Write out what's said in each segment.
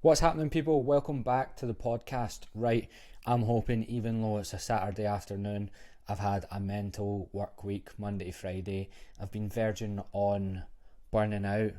What's happening, people? Welcome back to the podcast. Right, I'm hoping, even though it's a Saturday afternoon, I've had a mental work week, Monday to Friday. I've been verging on burning out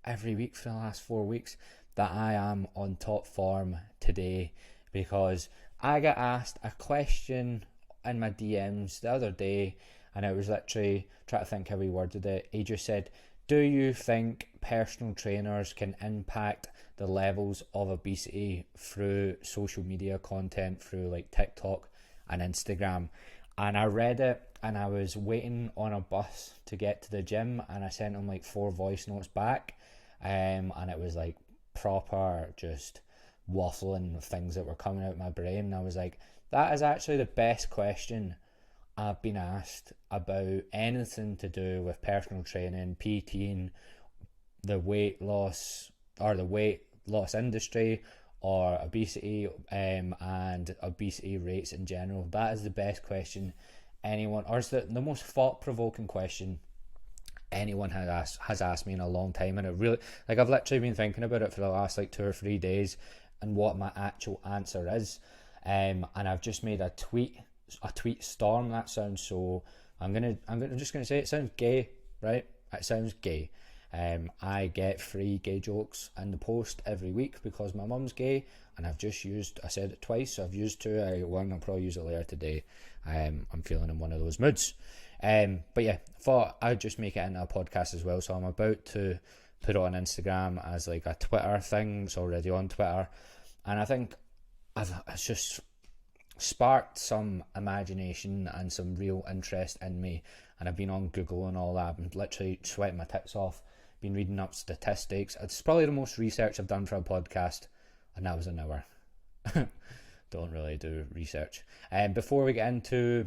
every week for the last 4 weeks, that I am on top form today because I got asked a question in my DMs the other day, and I was literally trying to think how we worded it. He just said, do you think personal trainers can impact the levels of obesity through social media content, through like TikTok and Instagram? And I read it and I was waiting on a bus to get to the gym, and I sent him like 4 voice notes back, and it was like proper just waffling of things that were coming out of my brain. And I was like, that is actually the best question I've been asked about anything to do with personal training, PTing, the weight loss industry, or obesity, and obesity rates in general. That is the best question anyone, or it's the most thought-provoking question anyone has asked me in a long time. And it really, like, I've literally been thinking about it for the last like 2 or 3 days and what my actual answer is. And I've just made a tweet storm. That sounds so, I'm just gonna say it sounds gay, right? It sounds gay. I get 3 gay jokes in the post every week because my mum's gay, and I said it twice, so I've used 2. I got 1, I'll probably use it later today. I'm feeling in one of those moods. But yeah, thought I'd just make it into a podcast as well, so I'm about to put it on Instagram as like a Twitter thing. It's already on Twitter, and I think it's just sparked some imagination and some real interest in me. And I've been on Google and all that. I've been literally sweating my tits off, been reading up statistics. It's probably the most research I've done for a podcast, and that was an hour. Don't really do research. Before we get into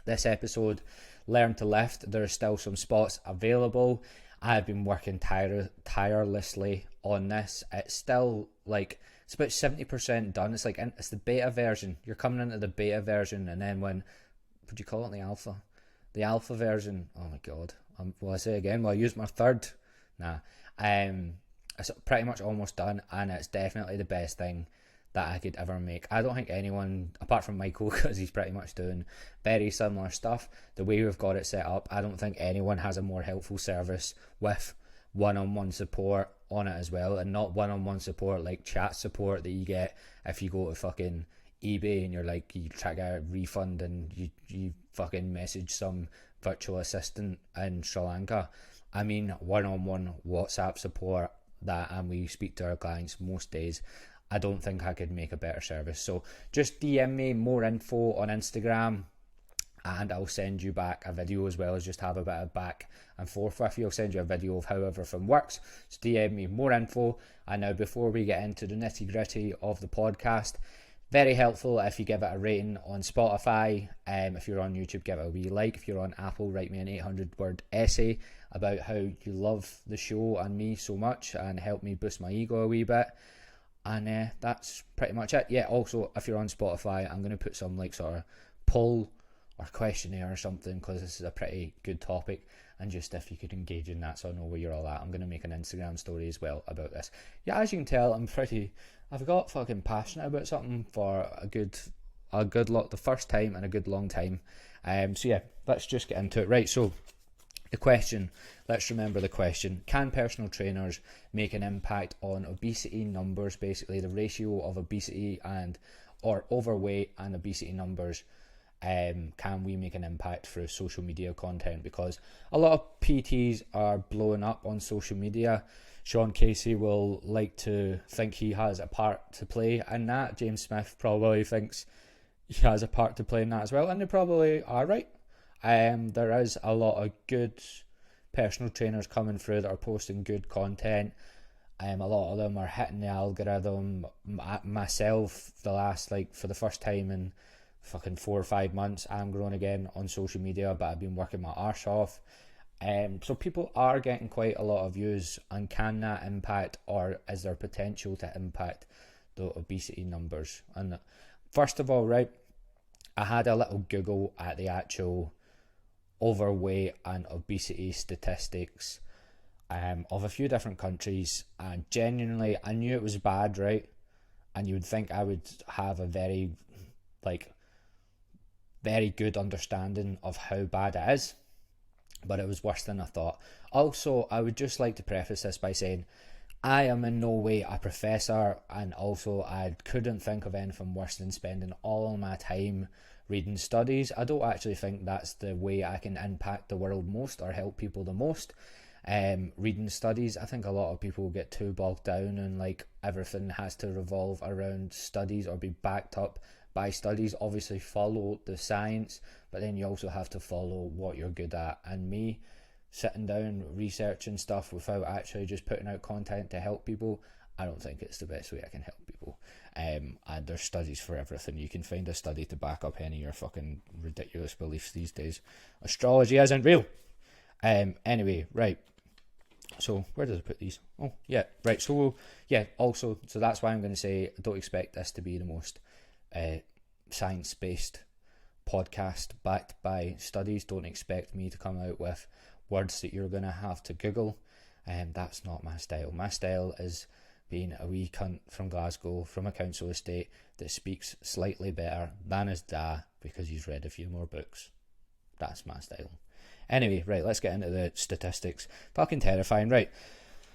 this episode, learn to lift. There are still some spots available. I've been working tirelessly on this. It's still like, it's about 70% done. It's like, it's the beta version. You're coming into the beta version, and then would you call it the alpha? The alpha version. Oh my god. Will I say it again? Will I use my third? Nah. It's pretty much almost done, and it's definitely the best thing that I could ever make. I don't think anyone, apart from Michael, because he's pretty much doing very similar stuff, the way we've got it set up, I don't think anyone has a more helpful service with one-on-one support on it as well, and not one-on-one support like chat support that you get if you go to fucking eBay and you're like, you try to get a refund and you fucking message some virtual assistant in Sri Lanka. I mean one-on-one WhatsApp support and we speak to our clients most days. I don't think I could make a better service. So just DM me more info on Instagram, and I'll send you back a video, as well as just have a bit of back and forth with you. I'll send you a video of how everything works. So DM me more info. And now, before we get into the nitty gritty of the podcast, very helpful if you give it a rating on Spotify. If you're on YouTube, give it a wee like. If you're on Apple, write me an 800-word essay about how you love the show and me so much, and help me boost my ego a wee bit. And that's pretty much it. Yeah, also, if you're on Spotify, I'm going to put some like sort of poll or questionnaire or something, because this is a pretty good topic, and just if you could engage in that so I know where you're all at. I'm going to make an Instagram story as well about this. Yeah, as you can tell, I've got fucking passionate about something for a good lot, the first time in a good long time. So yeah, let's just get into it. Right, so the question, let's remember the question: can personal trainers make an impact on obesity numbers? Basically, the ratio of obesity or overweight and obesity numbers. Can we make an impact through social media content? Because a lot of PTs are blowing up on social media. Sean Casey will like to think he has a part to play in that. James Smith probably thinks he has a part to play in that as well, and they probably are right. There is a lot of good personal trainers coming through that are posting good content. A lot of them are hitting the algorithm. Myself, for the first time in fucking 4 or 5 months, I'm growing again on social media, but I've been working my arse off. So people are getting quite a lot of views, and can that impact, or is there potential to impact the obesity numbers? And first of all, right, I had a little Google at the actual overweight and obesity statistics of a few different countries, and genuinely I knew it was bad, right? And you would think I would have a very good understanding of how bad it is, but it was worse than I thought. Also, I would just like to preface this by saying I am in no way a professor, and also I couldn't think of anything worse than spending all of my time reading studies. I don't actually think that's the way I can impact the world most or help people the most. Reading studies, I think a lot of people get too bogged down and like everything has to revolve around studies or be backed up by studies. Obviously follow the science, but then you also have to follow what you're good at. And me sitting down researching stuff without actually just putting out content to help people, I don't think it's the best way I can help people. And there's studies for everything. You can find a study to back up any of your fucking ridiculous beliefs these days. Astrology isn't real. Anyway, right. So where did I put these? Oh, yeah, right. So also, so that's why I'm going to say I don't expect this to be the most science-based podcast backed by studies. Don't expect me to come out with words that you're going to have to Google. That's not my style. My style is being a wee cunt from Glasgow, from a council estate that speaks slightly better than his dad because he's read a few more books. That's my style. Anyway, right, let's get into the statistics. Fucking terrifying, right.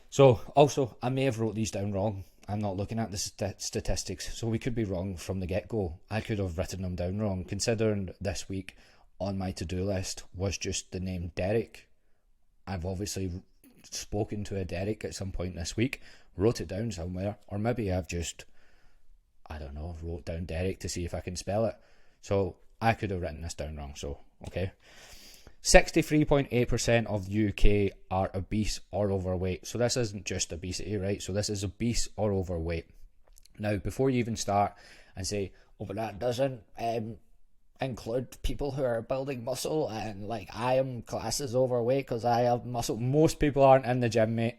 So, also, I may have wrote these down wrong. I'm not looking at the statistics, so we could be wrong from the get-go. I could have written them down wrong, considering this week on my to-do list was just the name Derek. I've obviously spoken to a Derek at some point this week, wrote it down somewhere, or maybe I've just, I don't know, wrote down Derek to see if I can spell it. So, I could have written this down wrong, so, okay. 63.8% of the UK are obese or overweight. So this isn't just obesity, right? So this is obese or overweight. Now, before you even start and say, oh, but that doesn't include people who are building muscle, and like I am classed as overweight because I have muscle. Most people aren't in the gym, mate.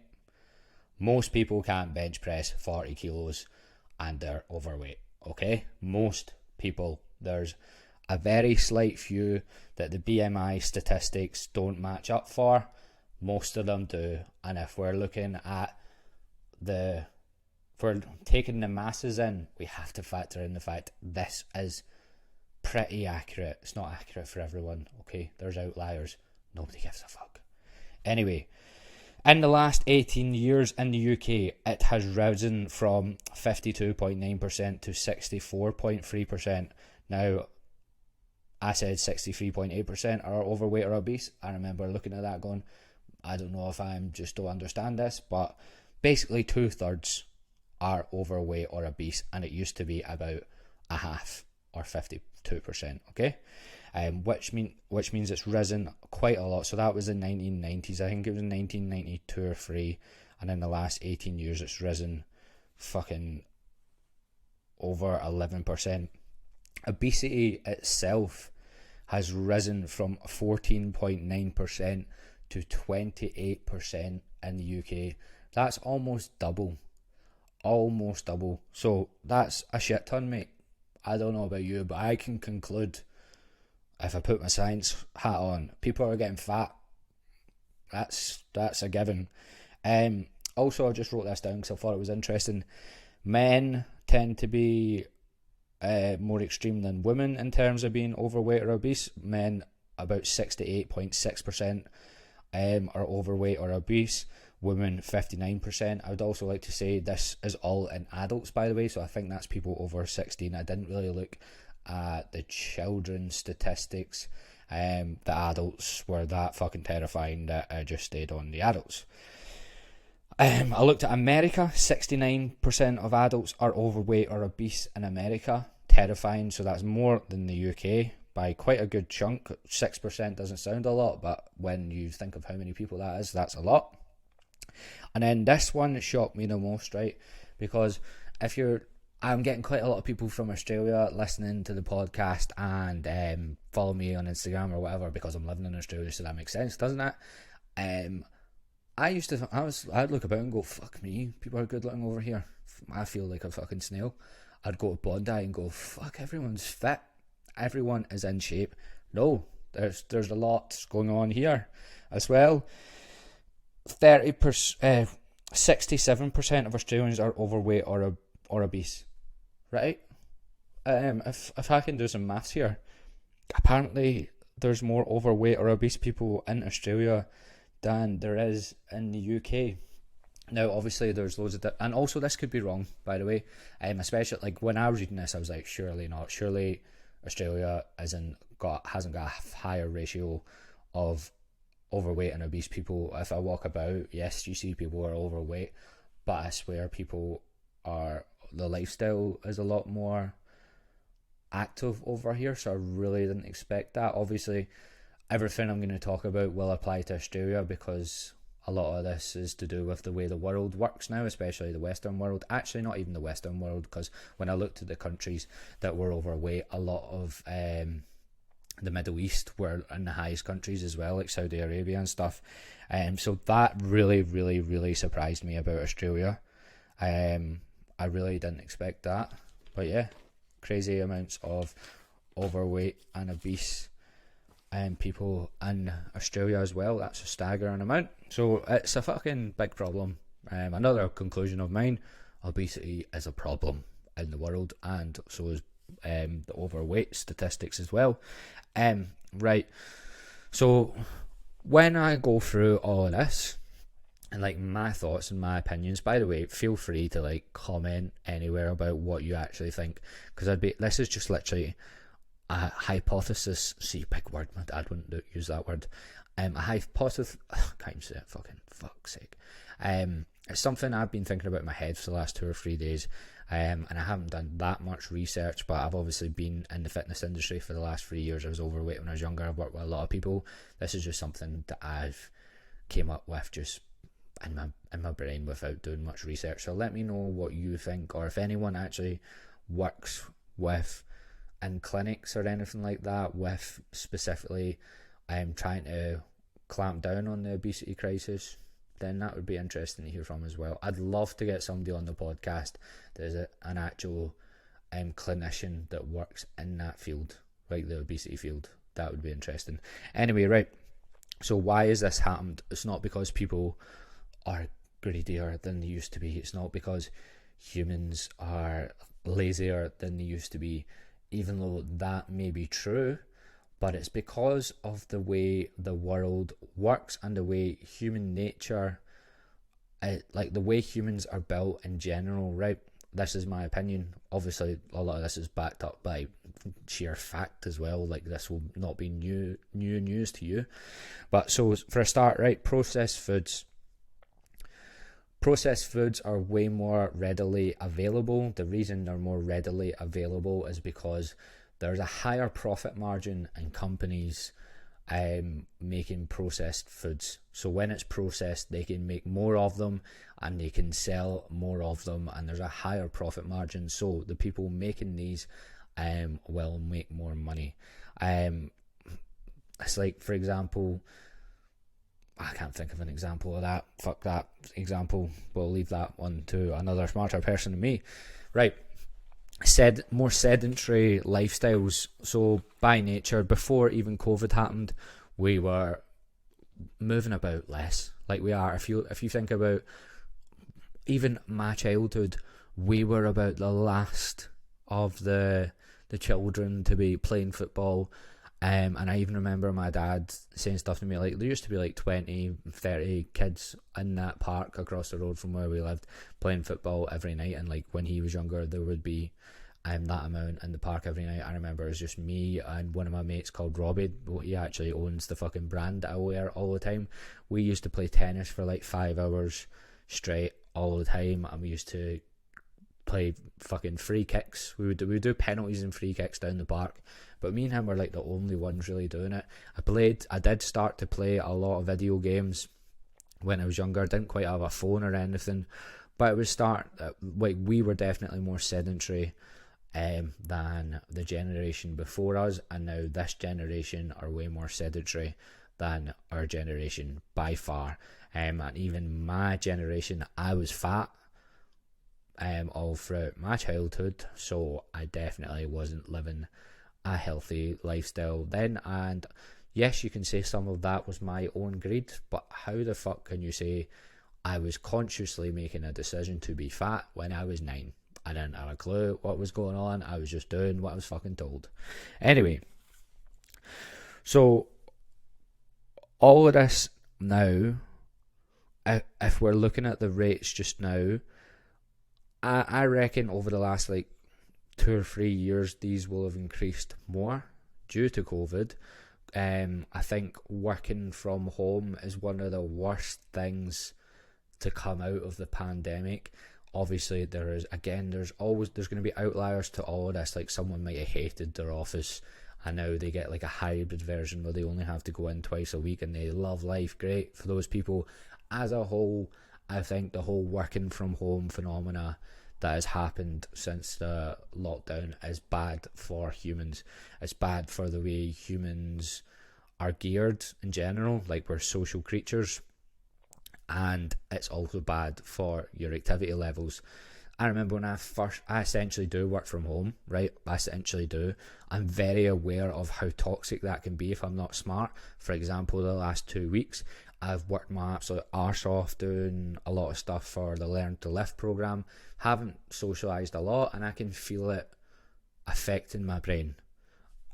Most people can't bench press 40 kilos and they're overweight, okay? Most people. There's a very slight few that the BMI statistics don't match up for. Most of them do. And if we're looking at if we're taking the masses in, we have to factor in the fact this is pretty accurate. It's not accurate for everyone, okay? There's outliers. Nobody gives a fuck. Anyway, in the last 18 years in the UK, it has risen from 52.9% to 64.3%. Now, I said 63.8% are overweight or obese. I remember looking at that going, I don't know if I'm just don't understand this, but basically 2/3 are overweight or obese, and it used to be about a half or 52%, okay? Which means it's risen quite a lot. So that was in 1990s. I think it was in 1992 or 3, and in the last 18 years it's risen fucking over 11%. Obesity itself has risen from 14.9% to 28% in the UK. That's almost double. Almost double. So that's a shit ton, mate. I don't know about you, but I can conclude, if I put my science hat on, people are getting fat. That's a given. Also, I just wrote this down because I thought it was interesting. Men tend to be more extreme than women in terms of being overweight or obese. Men, about 68.6% are overweight or obese. Women, 59%. I would also like to say this is all in adults, by the way, so I think that's people over 16. I didn't really look at the children's statistics. The adults were that fucking terrifying that I just stayed on the adults. I looked at America. 69% of adults are overweight or obese in America. Terrifying. So that's more than the UK by quite a good chunk. 6% doesn't sound a lot, but when you think of how many people that is, that's a lot. And then this one shocked me the most, right? Because I'm getting quite a lot of people from Australia listening to the podcast and follow me on Instagram or whatever because I'm living in Australia, so that makes sense, doesn't it? I'd look about and go, fuck me, people are good looking over here. I feel like a fucking snail. I'd go to Bondi and go, fuck, everyone's fit. Everyone is in shape. No, there's a lot going on here as well. 30%, 67% of Australians are overweight or obese, right? If I can do some maths here, apparently there's more overweight or obese people in Australia than there is in the UK. Now, obviously, there's loads of and also this could be wrong, by the way. Especially like when I was reading this, I was like, surely not. Surely Australia hasn't got a higher ratio of overweight and obese people. If I walk about, yes, you see people who are overweight, but I swear the lifestyle is a lot more active over here, so I really didn't expect that. Obviously, everything I'm going to talk about will apply to Australia because a lot of this is to do with the way the world works now, especially the Western world. Actually, not even the Western world, because when I looked at the countries that were overweight, a lot of the Middle East were in the highest countries as well, like Saudi Arabia and stuff. So that really, really, really surprised me about Australia. I really didn't expect that. But yeah, crazy amounts of overweight and obese people in Australia as well. That's a staggering amount. So it's a fucking big problem. Another conclusion of mine, obesity is a problem in the world, and so is the overweight statistics as well. Right. So when I go through all of this, and like my thoughts and my opinions, by the way, feel free to like comment anywhere about what you actually think, because this is just literally a hypothesis. See, big word, my dad wouldn't use that word. A hypothesis, can't even say it, fucking fuck's sake. It's something I've been thinking about in my head for the last 2 or 3 days, and I haven't done that much research, but I've obviously been in the fitness industry for the last 3 years. I was overweight when I was younger. I've worked with a lot of people. This is just something that I've came up with just in my brain without doing much research. So let me know what you think, or if anyone actually works with in clinics or anything like that with specifically trying to clamp down on the obesity crisis, then that would be interesting to hear from as well. I'd love to get somebody on the podcast that is an actual clinician that works in that field, like the obesity field. That would be interesting. Anyway, right, so why has this happened? It's not because people are greedier than they used to be. It's not because humans are lazier than they used to be, even though that may be true, but it's because of the way the world works and the way human nature, like the way humans are built in general, right? This is my opinion. Obviously, a lot of this is backed up by sheer fact as well. Like, this will not be new news to you. But so, for a start, right, processed foods. Processed foods are way more readily available. The reason they're more readily available is because there's a higher profit margin in companies making processed foods. So when it's processed, they can make more of them and they can sell more of them, and there's a higher profit margin. So the people making these will make more money. It's like, for example, I can't think of an example of that. Fuck that example. We'll leave that one to another smarter person than me. Right. More sedentary lifestyles. So by nature, before even COVID happened, we were moving about less. Like we are. If you think about even my childhood, we were about the last of the children to be playing football. And I even remember my dad saying stuff to me like, there used to be like 20, 30 kids in that park across the road from where we lived playing football every night. And like when he was younger, there would be that amount in the park every night. I remember it was just me and one of my mates called Robbie. He actually owns the fucking brand that I wear all the time. We used to play tennis for like 5 hours straight all the time, and we used to play fucking free kicks. We would do penalties and free kicks down the park. But me and him were like the only ones really doing it. I did start to play a lot of video games when I was younger. I didn't quite have a phone or anything, but it was we were definitely more sedentary than the generation before us, and now this generation are way more sedentary than our generation by far. And even my generation, I was fat all throughout my childhood, so I definitely wasn't living a healthy lifestyle then. And Yes, you can say some of that was my own greed, but how the fuck can you say I was consciously making a decision to be fat when I was 9? I didn't have a clue what was going on. I was just doing what I was fucking told. Anyway, so all of this now, if we're looking at the rates just now, I reckon over the last like 2 or 3 years, these will have increased more due to COVID. I think working from home is one of the worst things to come out of the pandemic. Obviously, there's going to be outliers to all of this. Like, someone might have hated their office and now they get like a hybrid version where they only have to go in twice a week and they love life. Great for those people. As a whole, I think the whole working from home phenomena that has happened since the lockdown is bad for humans. It's bad for the way humans are geared in general. Like, we're social creatures, and it's also bad for your activity levels. I remember when I essentially do work from home, right? I essentially do. I'm very aware of how toxic that can be if I'm not smart. For example, the last 2 weeks, I've worked my absolute arse off doing a lot of stuff for the Learn to Lift program. Haven't socialised a lot, and I can feel it affecting my brain.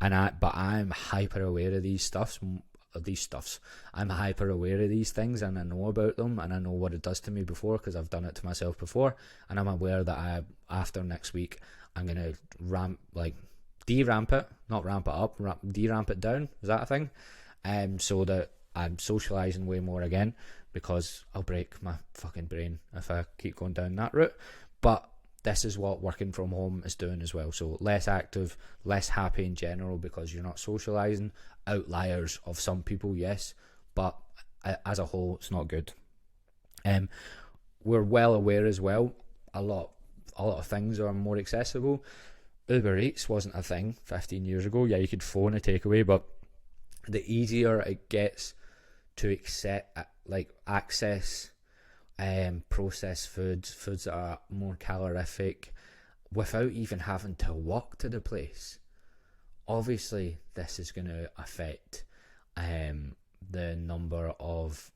But I'm hyper aware of these stuffs. I'm hyper aware of these things, and I know about them, and I know what it does to me before because I've done it to myself before, and I'm aware that after next week I'm gonna de-ramp it, not ramp it up, de-ramp it down. Is that a thing? So that I'm socialising way more again, because I'll break my fucking brain if I keep going down that route. But this is what working from home is doing as well. So less active, less happy in general because you're not socialising. Outliers of some people, yes, but as a whole, it's not good. We're well aware as well, a lot of things are more accessible. Uber Eats wasn't a thing 15 years ago. Yeah, you could phone a takeaway, but the easier it gets to access processed foods that are more calorific, without even having to walk to the place. Obviously, this is going to affect the number of,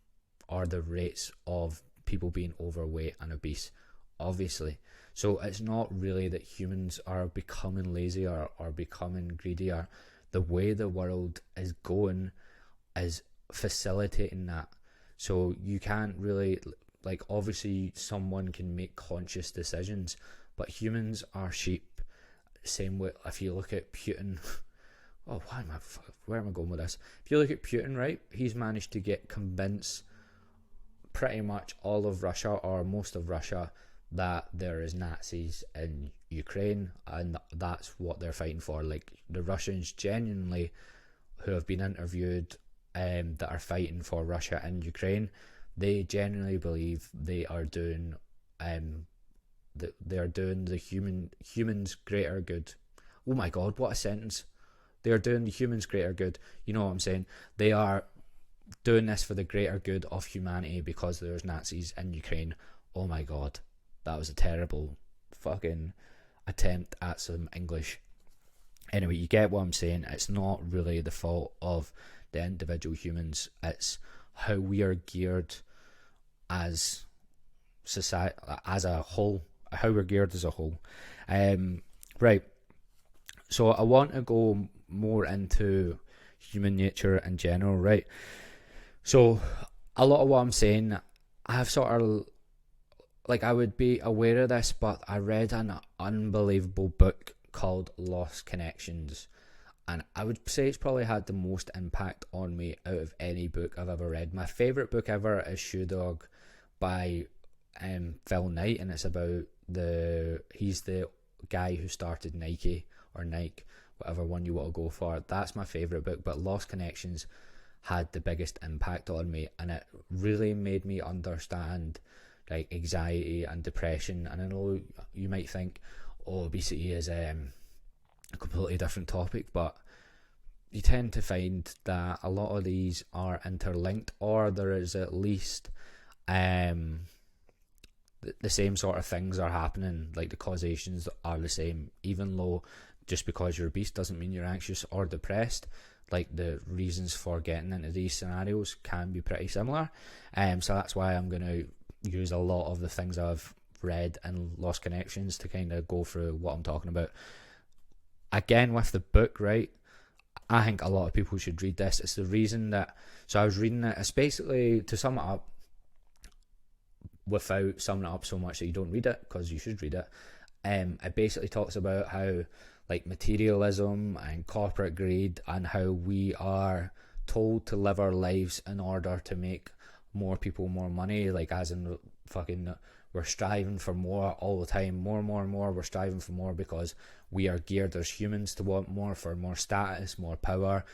or the rates of people being overweight and obese, obviously. So it's not really that humans are becoming lazier or becoming greedier. The way the world is going is facilitating that. So you can't really, obviously someone can make conscious decisions, but humans are sheep. Same way, if you look at Putin, where am I going with this? If you look at Putin, right, he's managed to convince pretty much all of Russia, or most of Russia, that there is Nazis in Ukraine, and that's what they're fighting for. Like, the Russians genuinely, who have been interviewed, that are fighting for Russia and Ukraine, they genuinely believe they are doing the humans greater good. Oh my god, what a sentence. They are doing the humans greater good. You know what I'm saying? They are doing this for the greater good of humanity because there's Nazis in Ukraine. Oh my god, that was a terrible fucking attempt at some English. Anyway, you get what I'm saying. It's not really the fault of the individual humans. It's how we are geared as society, as a whole. How we're geared as a whole. Right. So I want to go more into human nature in general, right? So a lot of what I'm saying, I've sort of, I would be aware of this, but I read an unbelievable book called Lost Connections, and I would say it's probably had the most impact on me out of any book I've ever read. My favourite book ever is Shoe Dog by Phil Knight, and it's about he's the guy who started Nike, or Nike, whatever one you want to go for. That's my favourite book, but Lost Connections had the biggest impact on me, and it really made me understand anxiety and depression. And I know you might think, obesity is a completely different topic, but you tend to find that a lot of these are interlinked, or there is at least the same sort of things are happening, like the causations are the same, even though just because you're obese doesn't mean you're anxious or depressed. Like, the reasons for getting into these scenarios can be pretty similar. So that's why I'm going to use a lot of the things I've read and Lost Connections to kind of go through what I'm talking about. Again, with the book, right, I think a lot of people should read this. It's the reason that, so I was reading it, it's basically, to sum it up, without summing it up so much that you don't read it, because you should read it, it basically talks about how, like, materialism and corporate greed, and how we are told to live our lives in order to make more people more money, like, as in fucking, we're striving for more all the time, more, we're striving for more because we are geared as humans to want more, for more status, more power,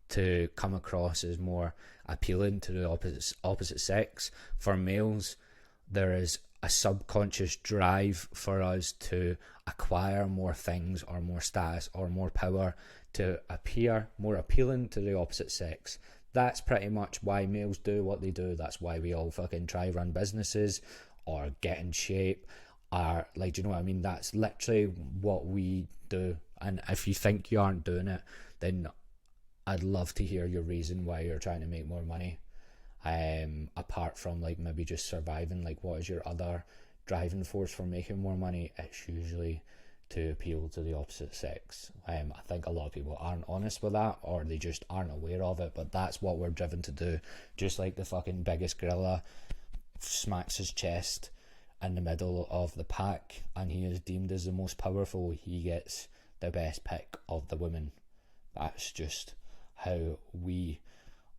to come across as more appealing to the opposite sex. For males, there is a subconscious drive for us to acquire more things or more status or more power to appear more appealing to the opposite sex. That's pretty much why males do what they do. That's why we all fucking try run businesses or get in shape, or, like, do you know what I mean? That's literally what we do. And if you think you aren't doing it, then I'd love to hear your reason why you're trying to make more money. Apart from, like, maybe just surviving, like, what is your other driving force for making more money? It's usually to appeal to the opposite sex. I think a lot of people aren't honest with that, or they just aren't aware of it, but that's what we're driven to do. Just like the fucking biggest gorilla smacks his chest in the middle of the pack and he is deemed as the most powerful, he gets the best pick of the women. That's just how we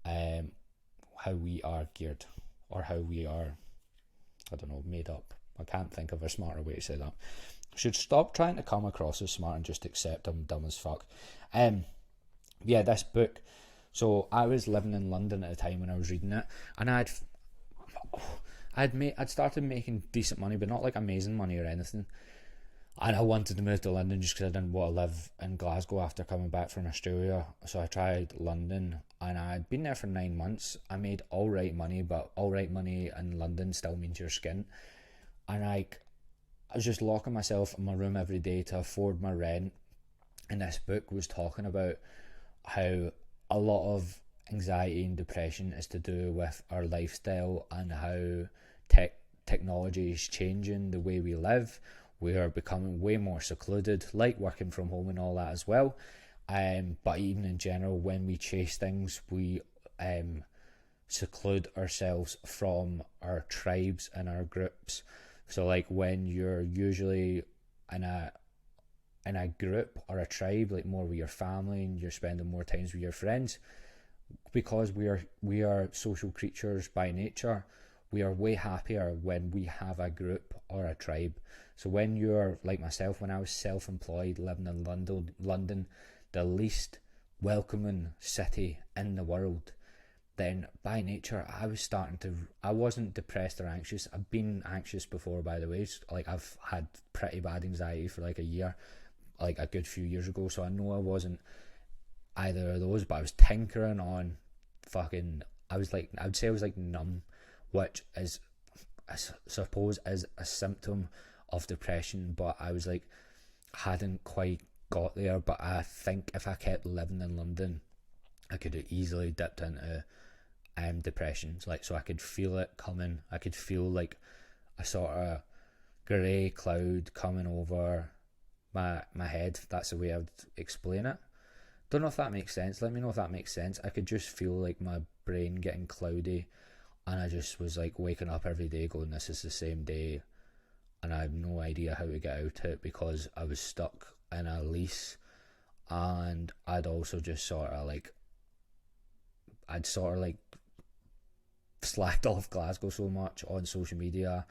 are geared, or how we are, I don't know, made up. I can't think of a smarter way to say that. I should stop trying to come across as smart and just accept I'm dumb as fuck. Yeah, this book. So I was living in London at the time when I was reading it, and I'd started making decent money, but not like amazing money or anything. And I wanted to move to London just because I didn't want to live in Glasgow after coming back from Australia. So I tried London, and I'd been there for 9 months. I made alright money, but alright money in London still means you're skint. And I was just locking myself in my room every day to afford my rent. And this book was talking about how a lot of anxiety and depression is to do with our lifestyle, and how technology is changing the way we live. We are becoming way more secluded, like working from home and all that as well. But even in general, when we chase things, we seclude ourselves from our tribes and our groups. So, like, when you're usually in a group or a tribe, like more with your family, and you're spending more times with your friends, because we are social creatures by nature, we are way happier when we have a group or a tribe. So when you're like myself, when I was self-employed living in London, the least welcoming city in the world, then by nature I wasn't depressed or anxious. I've been anxious before, by the way. Like, I've had pretty bad anxiety for like a year, like a good few years ago, so I know I wasn't either of those, but I was tinkering on I'd say I was like numb, which is, I suppose, is a symptom of depression, but I was like, hadn't quite got there. But I think if I kept living in London, I could have easily dipped into depression. So I could feel it coming. I could feel like a sort of grey cloud coming over my head. That's the way I would explain it. Don't know if that makes sense. Let me know if that makes sense. I could just feel like my brain getting cloudy, and I just was like waking up every day going, this is the same day, and I have no idea how to get out of it, because I was stuck in a lease. And I'd also just sort of like slacked off Glasgow so much on social media.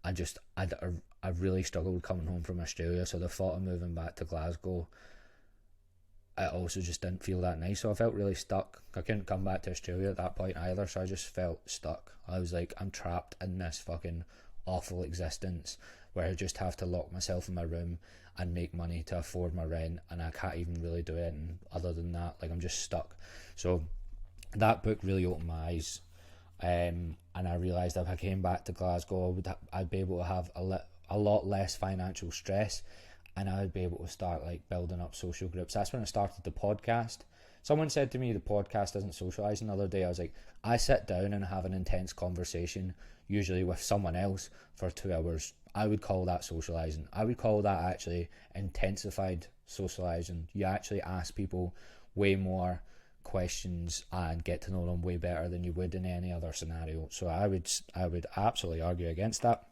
I really struggled coming home from Australia, so the thought of moving back to Glasgow, it also just didn't feel that nice. So I felt really stuck. I couldn't come back to Australia at that point either, so I just felt stuck. I was like, I'm trapped in this fucking awful existence where I just have to lock myself in my room and make money to afford my rent, and I can't even really do it. And other than that, like, I'm just stuck. So that book really opened my eyes, and I realised if I came back to Glasgow, I'd be able to have a lot less financial stress. and I would be able to start like building up social groups. That's when I started the podcast. Someone said to me the podcast isn't socializing the other day. I was like, I sit down and have an intense conversation, usually with someone else, for 2 hours. I would call that socializing. I would call that actually intensified socializing. You actually ask people way more questions and get to know them way better than you would in any other scenario. So I would absolutely argue against that.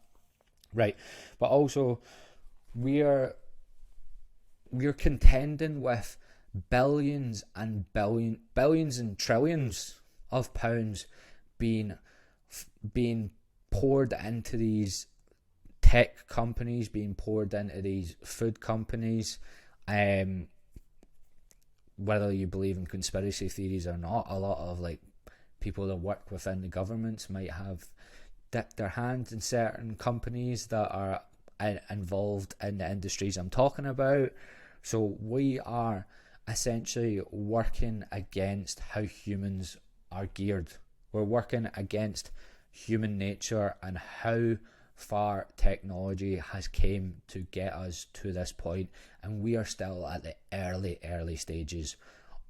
Right. But also we're contending with billions and trillions of pounds being poured into these tech companies, being poured into these food companies. Whether you believe in conspiracy theories or not, a lot of like people that work within the governments might have dipped their hands in certain companies that are involved in the industries I'm talking about. So we are essentially working against how humans are geared. We're working against human nature and how far technology has came to get us to this point, and we are still at the early stages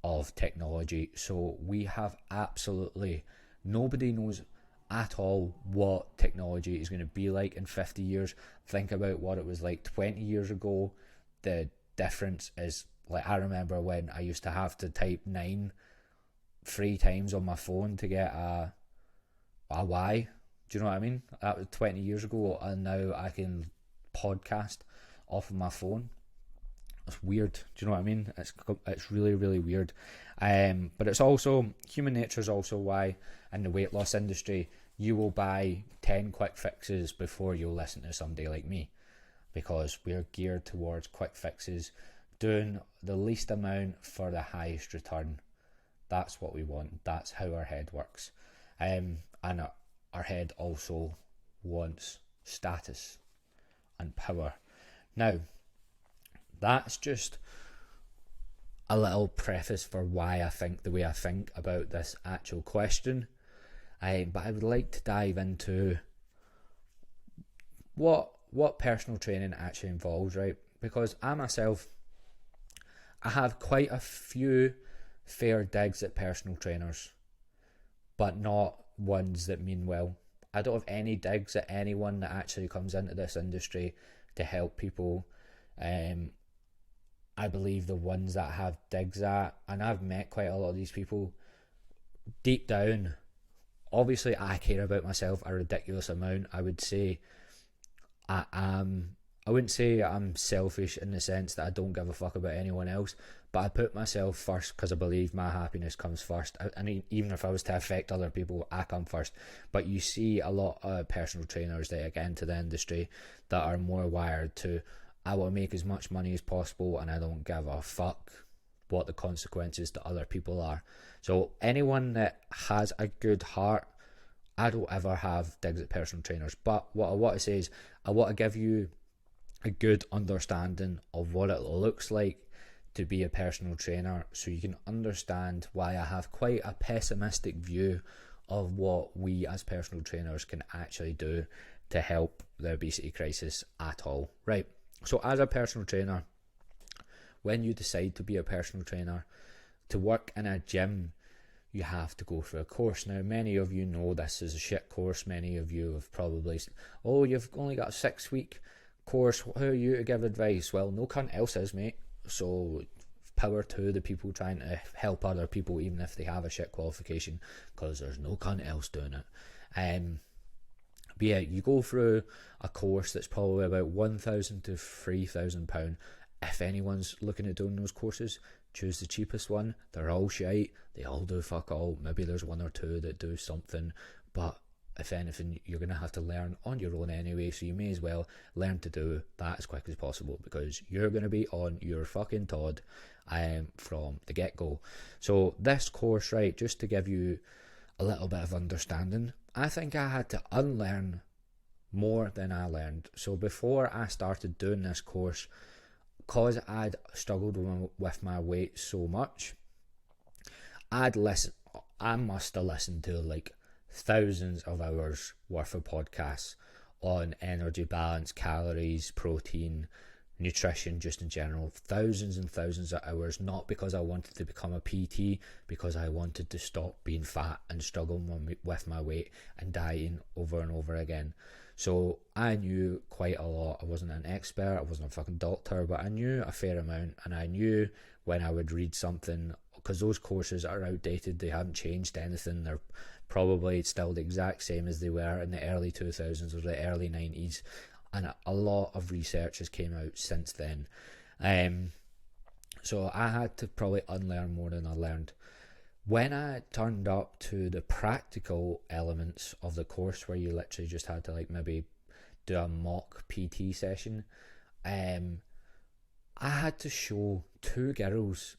of technology. So we have absolutely nobody knows at all what technology is going to be like in 50 years. Think about what it was like 20 years ago. The difference is, like, I remember when I used to have to type 9 3 times on my phone to get a Y. Do you know what I mean? That was 20 years ago, and now I can podcast off of my phone. It's weird. Do you know what I mean? It's really, really weird. But it's also, human nature is also why in the weight loss industry you will buy 10 quick fixes before you'll listen to somebody like me, because we're geared towards quick fixes, doing the least amount for the highest return. That's what we want. That's how our head works. And our head also wants status and power. Now, that's just a little preface for why I think the way I think about this actual question. But I would like to dive into what personal training actually involves, right? Because I myself, I have quite a few fair digs at personal trainers, but not ones that mean well. I don't have any digs at anyone that actually comes into this industry to help people. I believe the ones that have digs at, and I've met quite a lot of these people, deep down, obviously I care about myself a ridiculous amount. I would say I wouldn't say I'm selfish in the sense that I don't give a fuck about anyone else, but I put myself first because I believe my happiness comes first. I mean, even if I was to affect other people, I come first. But you see a lot of personal trainers that get into the industry that are more wired to, I want to make as much money as possible and I don't give a fuck what the consequences to other people are. So anyone that has a good heart, I don't ever have digs at personal trainers. But what I want to say is, I want to give you a good understanding of what it looks like to be a personal trainer, so you can understand why I have quite a pessimistic view of what we as personal trainers can actually do to help the obesity crisis at all. Right, so as a personal trainer, when you decide to be a personal trainer, to work in a gym, you have to go through a course. Now, many of you know this is a shit course. Many of you have probably, oh, you've only got a 6-week course, who are you to give advice? Well, no cunt else is, mate. So power to the people trying to help other people, even if they have a shit qualification, because there's no cunt else doing it. But yeah, you go through a course that's probably about £1,000 to £3,000. If anyone's looking at doing those courses, choose the cheapest one. They're all shite. They all do fuck all. Maybe there's one or two that do something, but if anything, you're going to have to learn on your own anyway, so you may as well learn to do that as quick as possible, because you're going to be on your fucking Todd from the get-go. So this course, right, just to give you a little bit of understanding, I think I had to unlearn more than I learned. So before I started doing this course, because I'd struggled with my weight so much, I must have listened to like thousands of hours worth of podcasts on energy balance, calories, protein, nutrition just in general, thousands and thousands of hours, not because I wanted to become a PT, because I wanted to stop being fat and struggling with my weight and dieting over and over again. So I knew quite a lot. I wasn't an expert, I wasn't a fucking doctor, but I knew a fair amount, and I knew when I would read something, because those courses are outdated, they haven't changed anything, they're probably still the exact same as they were in the early 2000s or the early 90s, and a lot of research has came out since then. So I had to probably unlearn more than I learned. When I turned up to the practical elements of the course, where you literally just had to like maybe do a mock PT session, I had to show two girls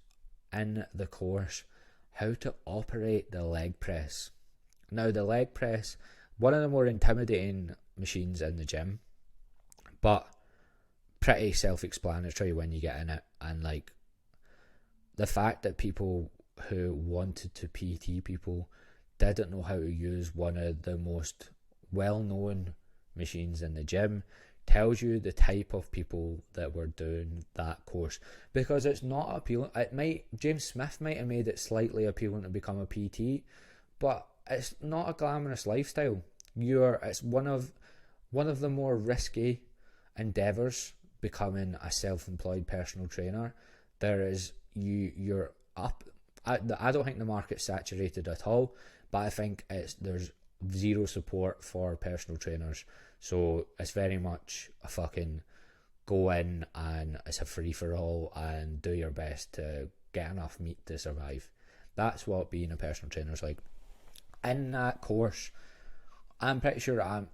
in the course how to operate the leg press. Now, the leg press, one of the more intimidating machines in the gym, but pretty self-explanatory when you get in it. And like, the fact that people who wanted to PT people didn't know how to use one of the most well-known machines in the gym tells you the type of people that were doing that course, because it's not appealing. James Smith might have made it slightly appealing to become a PT, but it's not a glamorous lifestyle. It's one of the more risky endeavors, becoming a self-employed personal trainer. You're up. I don't think the market's saturated at all, but I think there's zero support for personal trainers. So it's very much a fucking go in and it's a free for all and do your best to get enough meat to survive. That's what being a personal trainer is like. In that course, I'm pretty sure I'm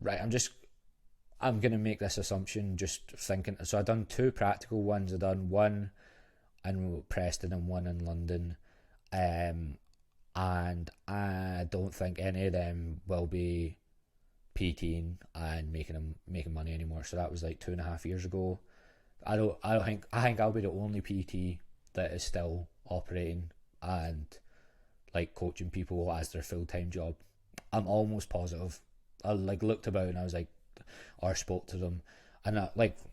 gonna make this assumption just thinking. So I done two practical ones. I done one in Preston and one in London, and I don't think any of them will be PTing and making money anymore. So that was like 2.5 years ago. I think I'll be the only PT that is still operating and like coaching people as their full-time job. I'm almost positive. I like looked about and I was like, or spoke to them, and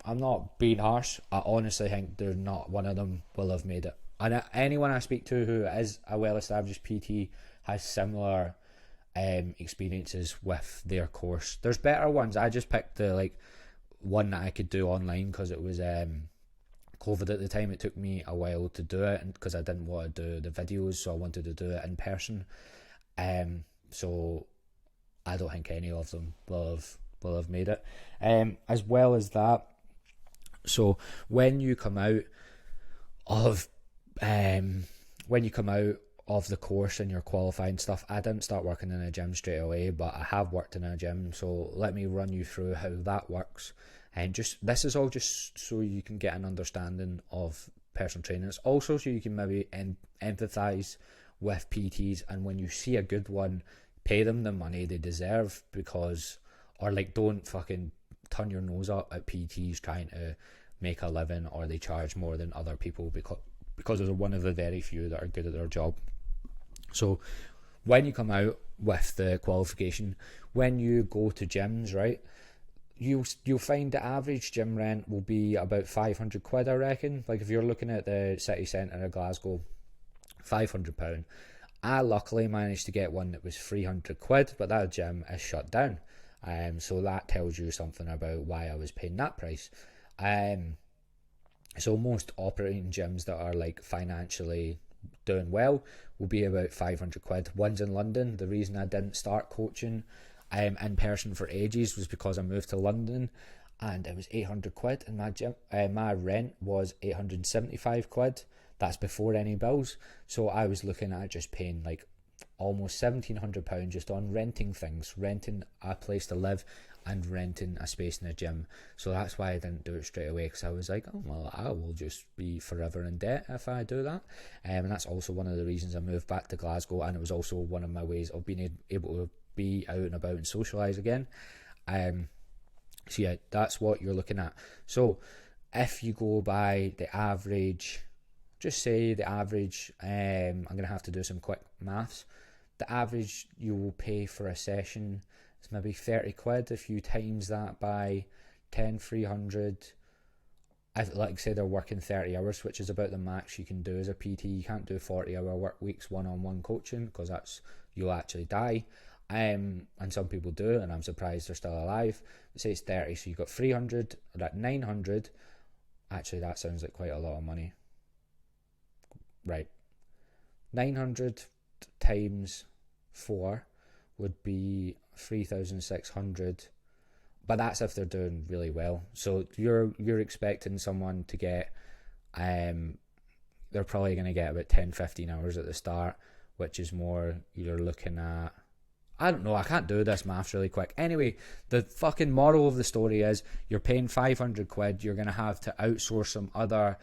I'm not being harsh. I honestly think they're not one of them will have made it. And anyone I speak to who is a well-established PT has similar experiences with their course. There's better ones. I just picked the one that I could do online because it was COVID at the time. It took me a while to do it, and because I didn't want to do the videos, so I wanted to do it in person. So I don't think any of them will have made it. As well as that, so when you come out of the course and you're qualifying stuff, I didn't start working in a gym straight away, but I have worked in a gym. So let me run you through how that works. And this is all just so you can get an understanding of personal training. It's also so you can maybe empathise with PTs, and when you see a good one, pay them the money they deserve, don't fucking turn your nose up at PTs trying to make a living, or they charge more than other people because they're one of the very few that are good at their job. So when you come out with the qualification, when you go to gyms, right, you'll find the average gym rent will be about 500 quid, I reckon. Like if you're looking at the city centre of Glasgow, £500. I luckily managed to get one that was 300 quid, but that gym is shut down. So that tells you something about why I was paying that price. So most operating gyms that are like financially doing well will be about 500 quid. One's in London. The reason I didn't start coaching in person for ages was because I moved to London and it was 800 quid, and my gym, my rent was 875 quid. That's before any bills. So I was looking at just paying like almost £1,700 just on renting things, renting a place to live and renting a space in a gym. So that's why I didn't do it straight away, because I was like, oh well, I will just be forever in debt if I do that. And that's also one of the reasons I moved back to Glasgow, and it was also one of my ways of being able to be out and about and socialise again. So yeah, that's what you're looking at. So if you go by the average, just say the average, I'm going to have to do some quick maths. The average you will pay for a session is maybe 30 quid. If you times that by 10, 300, like say they're working 30 hours, which is about the max you can do as a PT. You can't do 40-hour work weeks one-on-one coaching, because you'll actually die. And some people do, and I'm surprised they're still alive. Say it's 30, so you've got 300, that 900. Actually, that sounds like quite a lot of money. Right. 900 times 4 would be 3,600. But that's if they're doing really well. So you're expecting someone to get, they're probably going to get about 10-15 hours at the start, which is more, you're looking at, I don't know, I can't do this maths really quick. Anyway, the fucking moral of the story is, you're paying 500 quid, you're going to have to outsource some other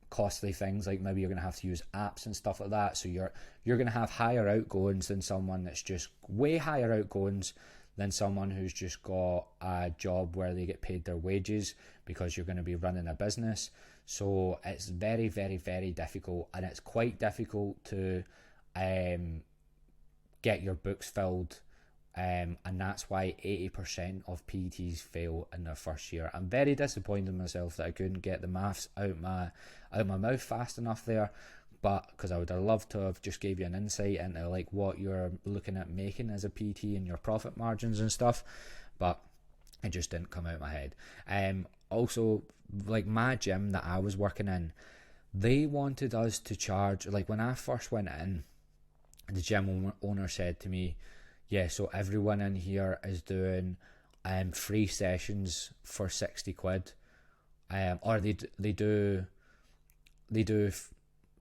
costly things, like maybe you're going to have to use apps and stuff like that. So you're going to have higher outgoings than someone that's just way higher outgoings than someone who's just got a job where they get paid their wages, because you're going to be running a business. So it's very, very, very difficult, and it's quite difficult to get your books filled, and that's why 80% of PTs fail in their first year. I'm very disappointed in myself that I couldn't get the maths out my mouth fast enough there, but because I would have loved to have just gave you an insight into like what you're looking at making as a PT and your profit margins and stuff, but it just didn't come out of my head. Also, like my gym that I was working in, they wanted us to charge, like when I first went in, the gym owner said to me, yeah, so everyone in here is doing 3 sessions for 60 quid, or they do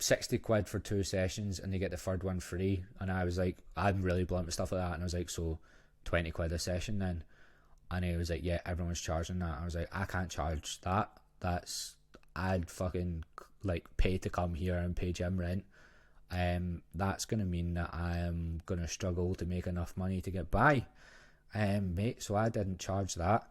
60 quid for 2 sessions and they get the third one free. And I was like, I'm really blunt with stuff like that, and I was like, so 20 quid a session then? And he was like, yeah, everyone's charging that. I was like, I can't charge that. I'd fucking like pay to come here and pay gym rent. That's going to mean that I am going to struggle to make enough money to get by, mate. So I didn't charge that.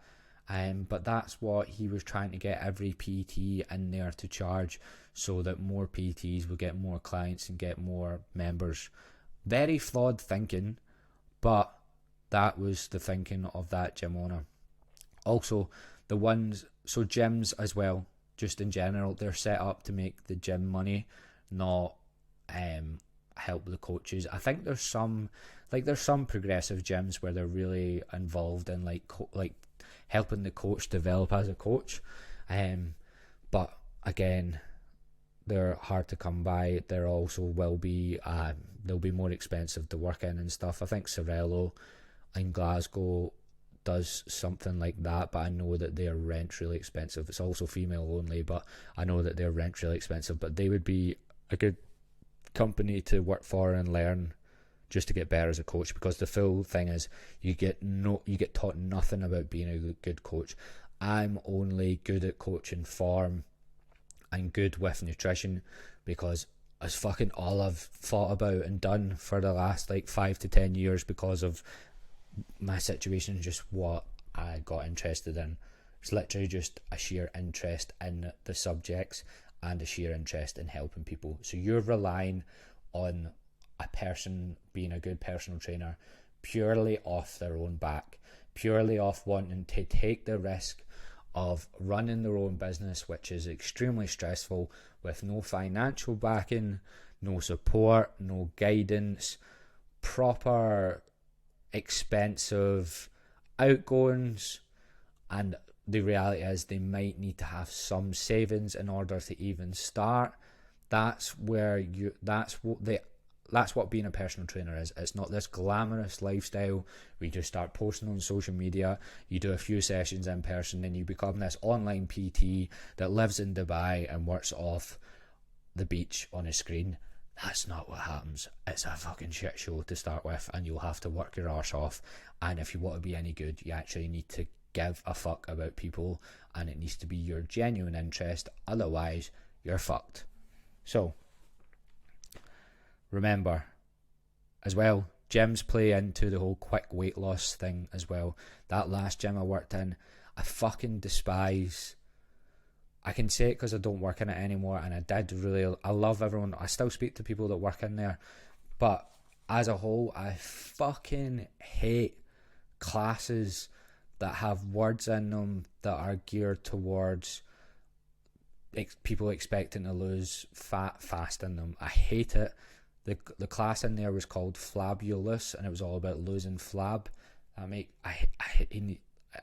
But that's what he was trying to get every PT in there to charge, so that more PTs will get more clients and get more members. Very flawed thinking, but that was the thinking of that gym owner. Also, so gyms as well, just in general, they're set up to make the gym money, not help the coaches. I think there's some progressive gyms where they're really involved in like helping the coach develop as a coach, but again, they're hard to come by. They're also will be they'll be more expensive to work in and stuff. I think Sorello in Glasgow does something like that, but I know that their rent's really expensive. It's also female only, but I know that their rent's really expensive. But they would be a good company to work for and learn just to get better as a coach, because the full thing is you get taught nothing about being a good coach. I'm only good at coaching form and good with nutrition because it's fucking all I've thought about and done for the last like 5 to 10 years because of my situation, just what I got interested in. It's literally just a sheer interest in the subjects and a sheer interest in helping people. So you're relying on a person being a good personal trainer purely off their own back, purely off wanting to take the risk of running their own business, which is extremely stressful, with no financial backing, no support, no guidance, proper expensive outgoings, and the reality is they might need to have some savings in order to even start. That's what being a personal trainer is. It's not this glamorous lifestyle where you just start posting on social media, you do a few sessions in person, and you become this online PT that lives in Dubai and works off the beach on a screen. That's not what happens. It's a fucking shit show to start with, and you'll have to work your arse off. And if you want to be any good, you actually need to give a fuck about people, and it needs to be your genuine interest. Otherwise, you're fucked. So remember, as well, gyms play into the whole quick weight loss thing as well. That last gym I worked in, I fucking despise. I can say it because I don't work in it anymore, and I love everyone. I still speak to people that work in there, but as a whole, I fucking hate classes that have words in them that are geared towards people expecting to lose fat fast in them. I hate it. The class in there was called Flabulous, and it was all about losing flab. I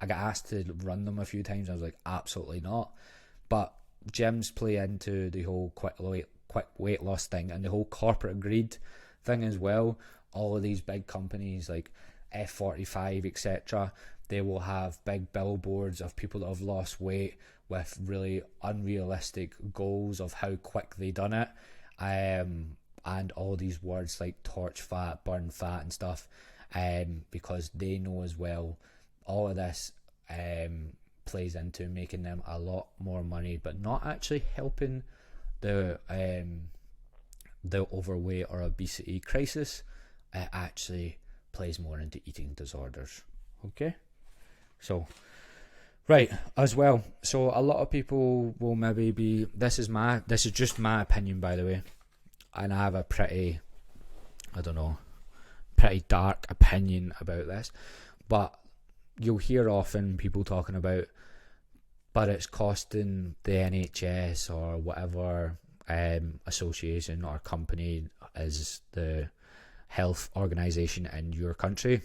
got asked to run them a few times. I was like, absolutely not. But gyms play into the whole quick weight loss thing and the whole corporate greed thing as well. All of these big companies like F45, etc., they will have big billboards of people that have lost weight with really unrealistic goals of how quick they done it, and all these words like torch fat, burn fat and stuff, because they know as well all of this plays into making them a lot more money, but not actually helping the overweight or obesity crisis. It actually plays more into eating disorders. Okay, so right as well. So a lot of people will maybe be. This is just my opinion, by the way, and I have a pretty dark opinion about this, but you'll hear often people talking about, but it's costing the NHS or whatever association or company is the health organisation in your country.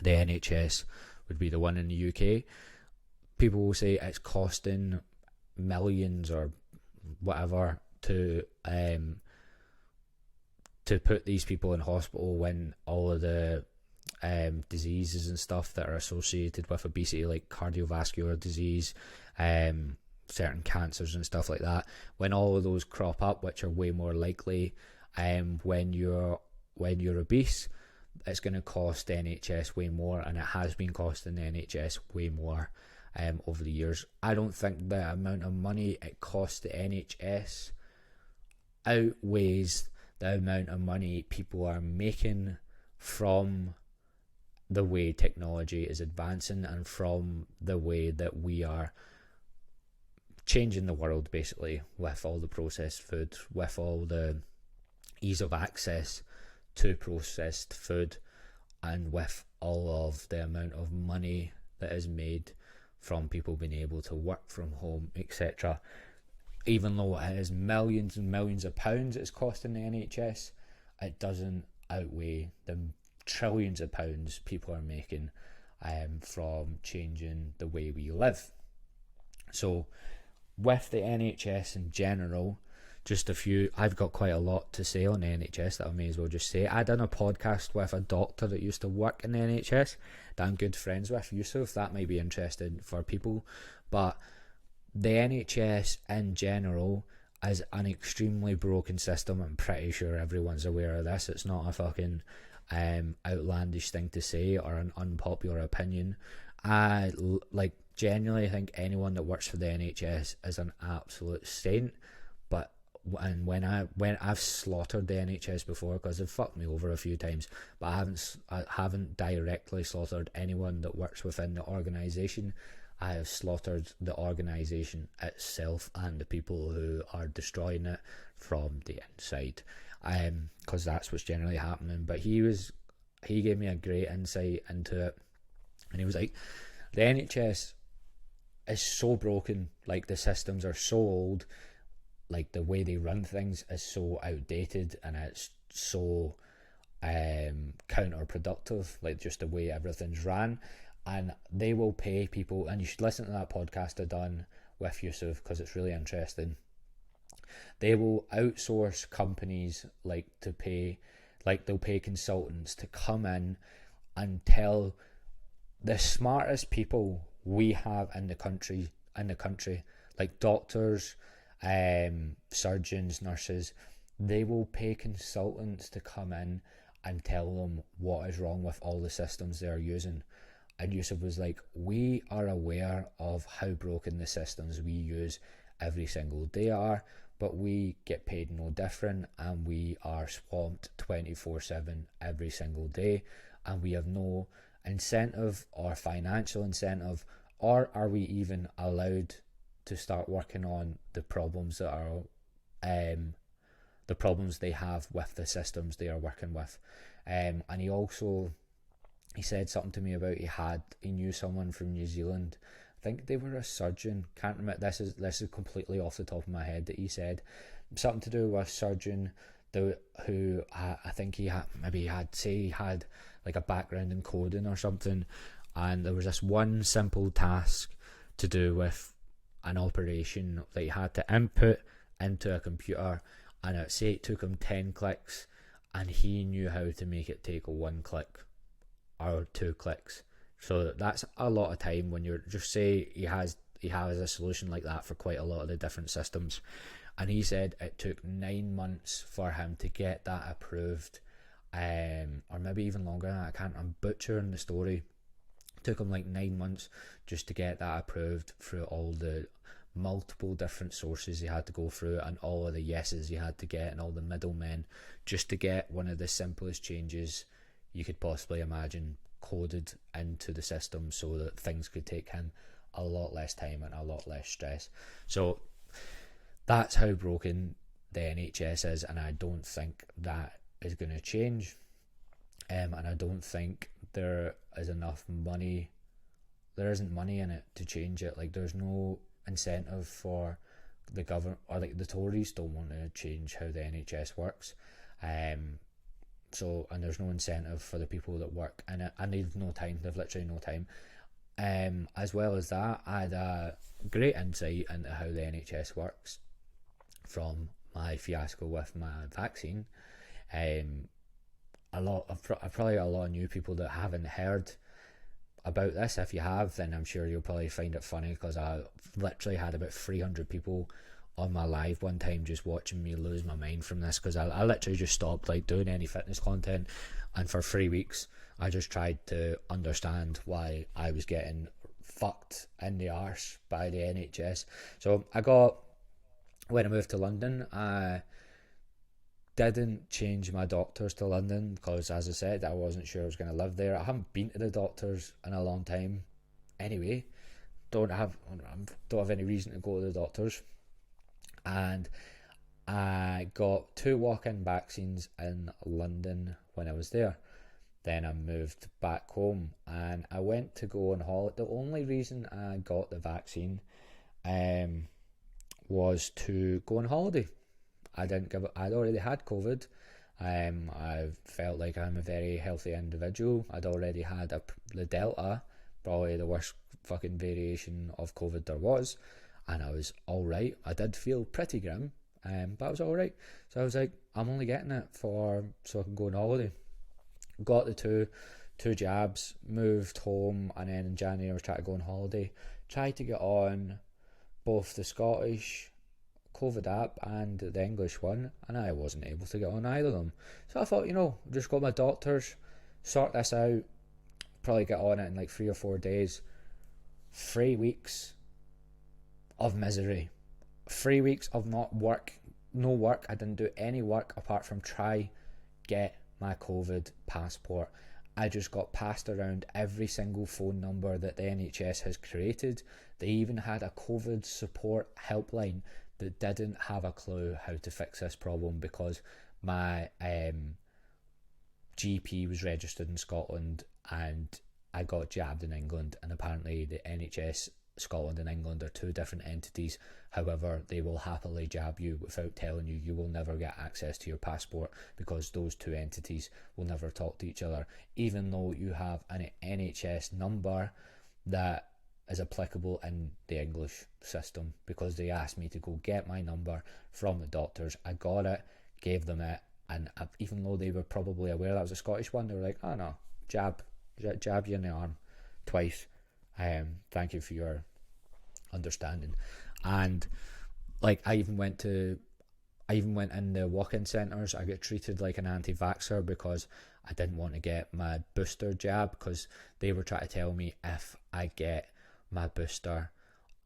The NHS would be the one in the UK. People will say it's costing millions or whatever to put these people in hospital when all of the diseases and stuff that are associated with obesity, like cardiovascular disease, certain cancers and stuff like that, when all of those crop up, which are way more likely when you're obese, it's going to cost the NHS way more, and it has been costing the NHS way more over the years. I don't think the amount of money it costs the NHS outweighs the amount of money people are making from the way technology is advancing and from the way that we are changing the world, basically, with all the processed food, with all the ease of access to processed food, and with all of the amount of money that is made from people being able to work from home, etc. Even though it is millions and millions of pounds it's costing the NHS, it doesn't outweigh the trillions of pounds people are making from changing the way we live. So with the NHS in general, I've got quite a lot to say on the NHS that I may as well just say. I done a podcast with a doctor that used to work in the NHS that I'm good friends with, Yusuf. That might be interesting for people. But the NHS in general is an extremely broken system. I'm pretty sure everyone's aware of this. It's not a fucking outlandish thing to say or an unpopular opinion. I genuinely think anyone that works for the NHS is an absolute saint. But when I've slaughtered the NHS before, because they've fucked me over a few times, but I haven't directly slaughtered anyone that works within the organisation. I have slaughtered the organisation itself and the people who are destroying it from the inside, because that's what's generally happening. But he gave me a great insight into it, and he was like, the NHS is so broken, like the systems are so old, like the way they run things is so outdated, and it's so counterproductive, like just the way everything's ran. And they will pay people, and you should listen to that podcast I done with Yusuf because it's really interesting. They will outsource companies they'll pay consultants to come in and tell the smartest people we have in the country, like doctors, surgeons, nurses. They will pay consultants to come in and tell them what is wrong with all the systems they are using. And Yusuf was like, we are aware of how broken the systems we use every single day are, but we get paid no different, and we are swamped 24/7 every single day, and we have no incentive or financial incentive, or are we even allowed to start working on the problems that are the problems they have with the systems they are working with. And he said something to me about he knew someone from New Zealand I think they were a surgeon. Can't remember. This is completely off the top of my head that he said something to do with a surgeon who I think he had like a background in coding or something, and there was this one simple task to do with an operation that he had to input into a computer, and it took him 10 clicks, and he knew how to make it take 1 click or 2 clicks. So that's a lot of time when you're just say he has a solution like that for quite a lot of the different systems. And he said it took 9 months for him to get that approved, or maybe even longer. I'm butchering the story. It took him like 9 months just to get that approved through all the multiple different sources he had to go through, and all of the yeses he had to get, and all the middlemen, just to get one of the simplest changes you could possibly imagine coded into the system so that things could take him a lot less time and a lot less stress. So that's how broken the NHS is, and I don't think that is going to change. And I don't think there is enough money. There isn't money in it to change it. Like, there's no incentive for the government, or like the Tories don't want to change how the NHS works. So, and there's no incentive for the people that work in it, and they've no time. They've literally no time. As well as that, I had a great insight into how the NHS works from my fiasco with my vaccine. Probably a lot of new people that haven't heard about this. If you have, then I'm sure you'll probably find it funny, because I literally had about 300 people on my live one time just watching me lose my mind from this, because I literally just stopped like doing any fitness content, and for 3 weeks I just tried to understand why I was getting fucked in the arse by the NHS. So when I moved to London, I didn't change my doctors to London because, as I said, I wasn't sure I was going to live there. I haven't been to the doctors in a long time anyway. Don't have any reason to go to the doctors. And I got 2 walk-in vaccines in London when I was there. Then I moved back home and I went to go on holiday. The only reason I got the vaccine was to go on holiday. I'd already had COVID. I felt like I'm a very healthy individual. I'd already had the Delta, probably the worst fucking variation of COVID there was, and I was alright. I did feel pretty grim, but I was alright. So I was like, I'm only getting it so I can go on holiday. Got the two jabs, moved home, and then in January I was trying to go on holiday. Tried to get on both the Scottish COVID app and the English one, and I wasn't able to get on either of them. So I thought, just go to my doctors, sort this out, probably get on it in like 3 or 4 days. 3 weeks of misery. 3 weeks of no work. I didn't do any work apart from try get my COVID passport. I just got passed around every single phone number that the NHS has created. They even had a COVID support helpline that didn't have a clue how to fix this problem, because my GP was registered in Scotland and I got jabbed in England, and apparently the NHS Scotland and England are 2 different entities. However, they will happily jab you without telling you. You will never get access to your passport because those 2 entities will never talk to each other, even though you have an NHS number that is applicable in the English system, because they asked me to go get my number from the doctors. I got it, gave them it, and even though they were probably aware that was a Scottish one, they were like, oh no, jab you in the arm twice. Thank you for your understanding. And like I even went in the walk-in centres. I got treated like an anti-vaxxer because I didn't want to get my booster jab, because they were trying to tell me if I get my booster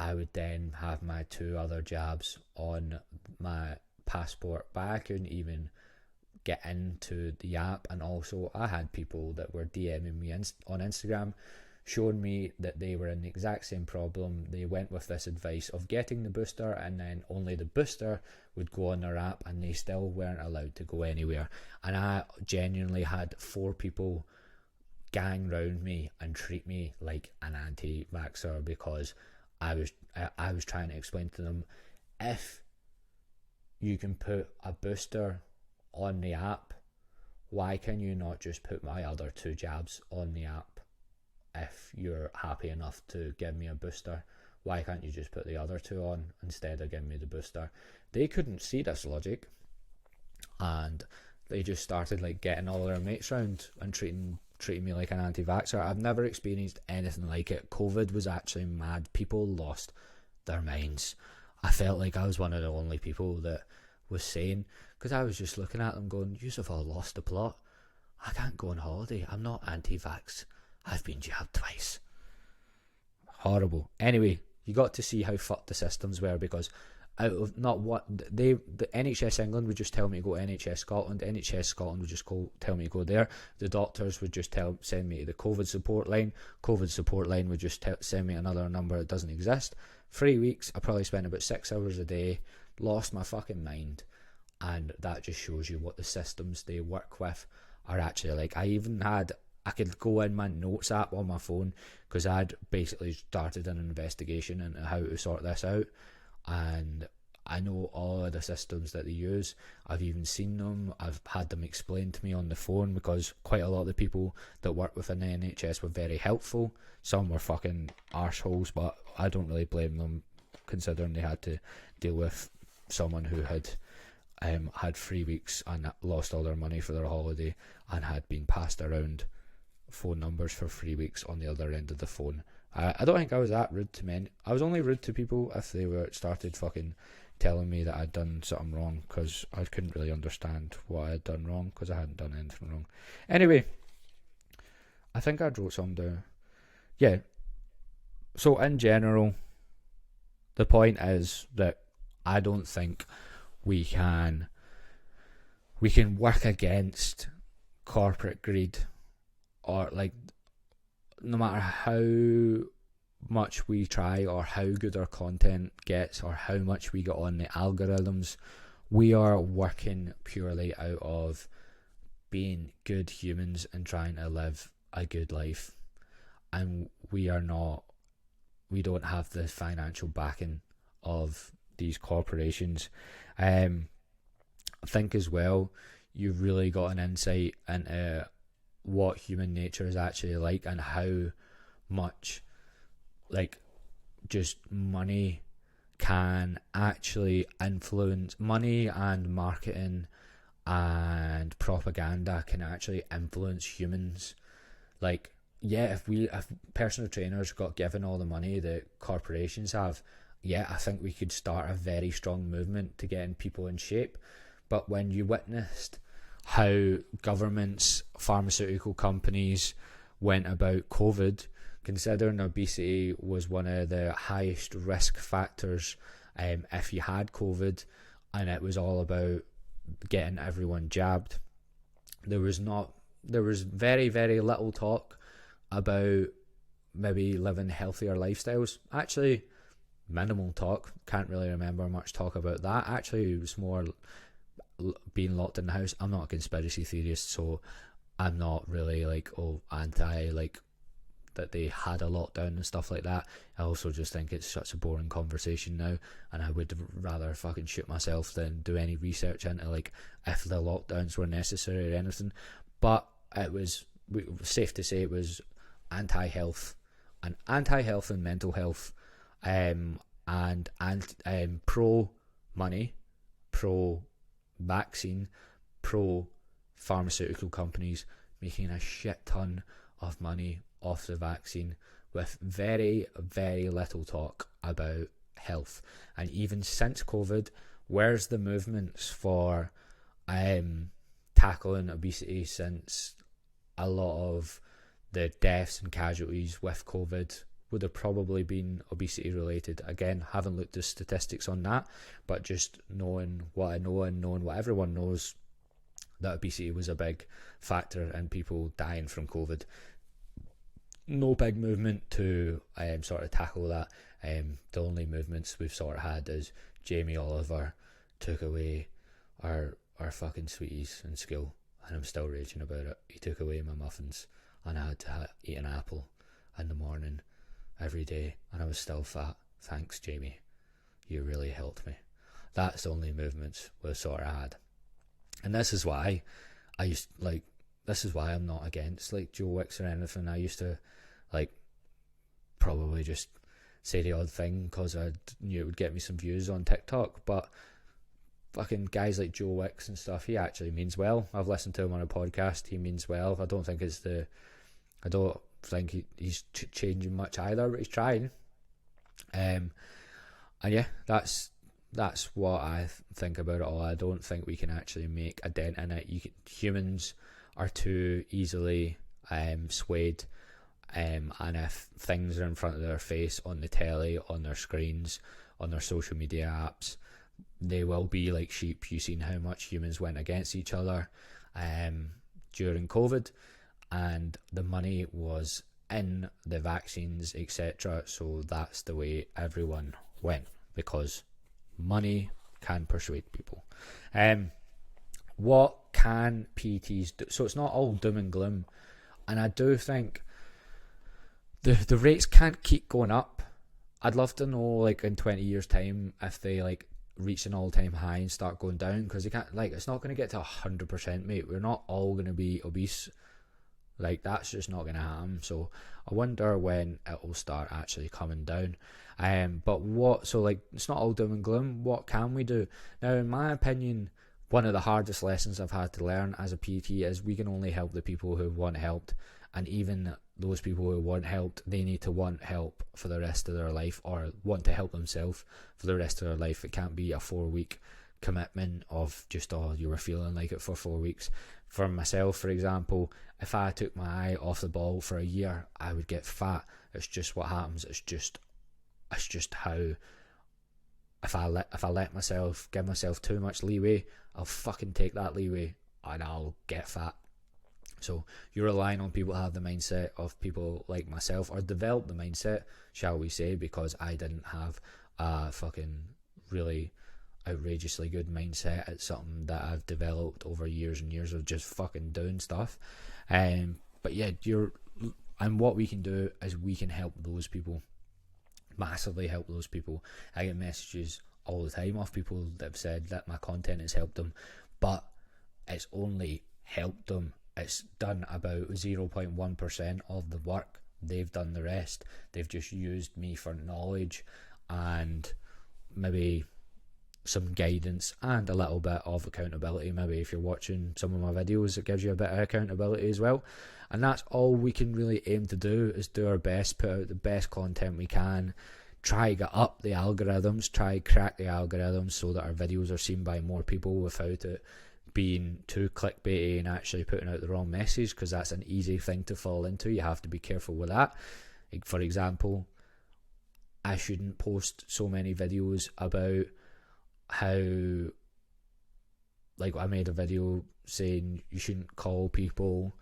I would then have my 2 other jabs on my passport, but I couldn't even get into the app. And also I had people that were DMing me on Instagram showing me that they were in the exact same problem. They went with this advice of getting the booster, and then only the booster would go on their app, and they still weren't allowed to go anywhere. And I genuinely had 4 people gang round me and treat me like an anti-vaxxer because I was trying to explain to them, if you can put a booster on the app, why can you not just put my other 2 jabs on the app? If you're happy enough to give me a booster, why can't you just put the other 2 on instead of giving me the booster? They couldn't see this logic, and they just started like getting all their mates round and treating me like an anti-vaxxer. I've never experienced anything like it. COVID was actually mad. People lost their minds. I felt like I was one of the only people that was sane, because I was just looking at them going, "Yous have all lost the plot. I can't go on holiday. I'm not anti-vax. I've been jabbed twice." Horrible. Anyway, you got to see how fucked the systems were, because out of not what the NHS England would just tell me to go to NHS Scotland. NHS Scotland would just tell me to go there. The doctors would just send me to the COVID support line. COVID support line would just send me another number that doesn't exist. 3 weeks, I probably spent about 6 hours a day, lost my fucking mind, and that just shows you what the systems they work with are actually like. I could go in my notes app on my phone, because I'd basically started an investigation into how to sort this out, and I know all of the systems that they use. I've even seen them. I've had them explained to me on the phone, because quite a lot of the people that work within the NHS were very helpful. Some were fucking arseholes, but I don't really blame them, considering they had to deal with someone who had had 3 weeks and lost all their money for their holiday, and had been passed around phone numbers for 3 weeks on the other end of the phone. I don't think I was that rude to men. I was only rude to people if they started fucking telling me that I'd done something wrong, because I couldn't really understand what I had done wrong, because I hadn't done anything wrong. Anyway, I think I wrote something down. Yeah. So in general, the point is that I don't think we can work against corporate greed, or like, no matter how much we try or how good our content gets or how much we get on the algorithms, we are working purely out of being good humans and trying to live a good life. And we don't have the financial backing of these corporations. I think as well, you've really got an insight into what human nature is actually like, and how much like just money can actually influence, money and marketing and propaganda can actually influence humans. Like, yeah, if personal trainers got given all the money that corporations have, yeah, I think we could start a very strong movement to getting people in shape. But when you witnessed how governments, pharmaceutical companies went about COVID, considering obesity was one of the highest risk factors if you had COVID, and it was all about getting everyone jabbed, there was very, very little talk about maybe living healthier lifestyles. Actually, minimal talk. Can't really remember much talk about that. Actually, it was more being locked in the house. I'm not a conspiracy theorist, so I'm not really like anti like that they had a lockdown and stuff like that. I also just think it's such a boring conversation now, and I would rather fucking shoot myself than do any research into like if the lockdowns were necessary or anything. But it was safe to say it was anti-health and mental health, and pro money, pro vaccine, pro pharmaceutical companies making a shit ton of money off the vaccine, with very, very little talk about health. And even since COVID, where's the movements for tackling obesity, since a lot of the deaths and casualties with COVID would have probably been obesity related? Again, haven't looked at statistics on that, but just knowing what I know and knowing what everyone knows, that obesity was a big factor in people dying from COVID. No big movement to sort of tackle that. The only movements we've sort of had is Jamie Oliver took away our fucking sweeties in school, and I'm still raging about it. He took away my muffins. and I had to eat an apple in the morning every day, and I was still fat. Thanks, Jamie. You really helped me. That's the only movements we sort of had. And this is why this is why I'm not against like Joe Wicks or anything. I used to like probably just say the odd thing because I knew it would get me some views on TikTok, but fucking guys like Joe Wicks and stuff, he actually means well. I've listened to him on a podcast. He means well. I don't think he's changing much either, but he's trying. And yeah, that's what I think about it all. I don't think we can actually make a dent in it. Humans are too easily swayed, and if things are in front of their face on the telly, on their screens, on their social media apps, they will be like sheep. You've seen how much humans went against each other during COVID, and the money was in the vaccines, etc. So that's the way everyone went, because money can persuade people. What can PTs do? So it's not all doom and gloom, and I do think the rates can't keep going up. I'd love to know, like, in 20 years' time, if they like reach an all-time high and start going down, because they can't, like, it's not going to get to 100%, mate. We're not all going to be obese. Like, that's just not going to happen. So I wonder when it will start actually coming down. It's not all doom and gloom. What can we do? Now, in my opinion, one of the hardest lessons I've had to learn as a PT is we can only help the people who want help. And even those people who want help, they need to want help for the rest of their life, or want to help themselves for the rest of their life. It can't be a 4-week commitment of just, oh, you were feeling like it for 4 weeks. For myself, for example, if I took my eye off the ball for a year, I would get fat. It's just what happens. It's just how, if I give myself too much leeway, I'll fucking take that leeway and I'll get fat. So you're relying on people to have the mindset of people like myself, or develop the mindset, shall we say, because I didn't have a fucking really outrageously good mindset. It's something that I've developed over years and years of just fucking doing stuff. But yeah, and what we can do is we can help those people, massively help those people. I get messages all the time of people that have said that my content has helped them, but it's only helped them. It's done about 0.1% of the work. They've done the rest. They've just used me for knowledge and maybe some guidance and a little bit of accountability. Maybe if you're watching some of my videos, it gives you a bit of accountability as well. And that's all we can really aim to do, is do our best, put out the best content we can, try get up the algorithms, try crack the algorithms so that our videos are seen by more people without it being too clickbaity and actually putting out the wrong message, because that's an easy thing to fall into. You have to be careful with that. Like, for example, I shouldn't post so many videos about how, like, I made a video saying you shouldn't call people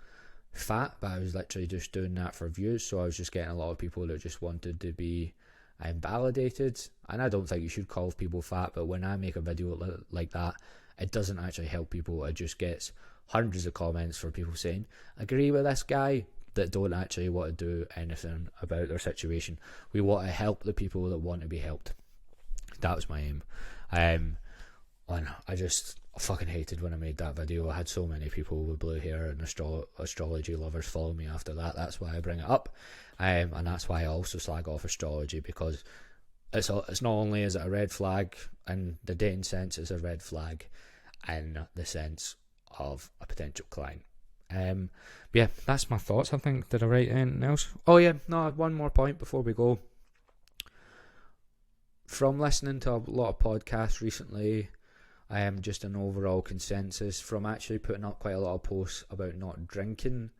fat, but I was literally just doing that for views. So I was just getting a lot of people that just wanted to be validated, and I don't think you should call people fat, but when I make a video like that, it doesn't actually help people. It just gets hundreds of comments for people saying, agree with this guy, that don't actually want to do anything about their situation. We want to help the people that want to be helped. That was my aim. And I fucking hated when I made that video. I had so many people with blue hair and astrology lovers follow me after that. That's why I bring it up. And that's why I also slag off astrology, because it's not only is it a red flag in the dating sense, it's a red flag in the sense of a potential client. But yeah, that's my thoughts. I think, did I write anything else? Oh yeah, no, one more point before we go. From listening to a lot of podcasts recently, just an overall consensus from actually putting up quite a lot of posts about not drinking,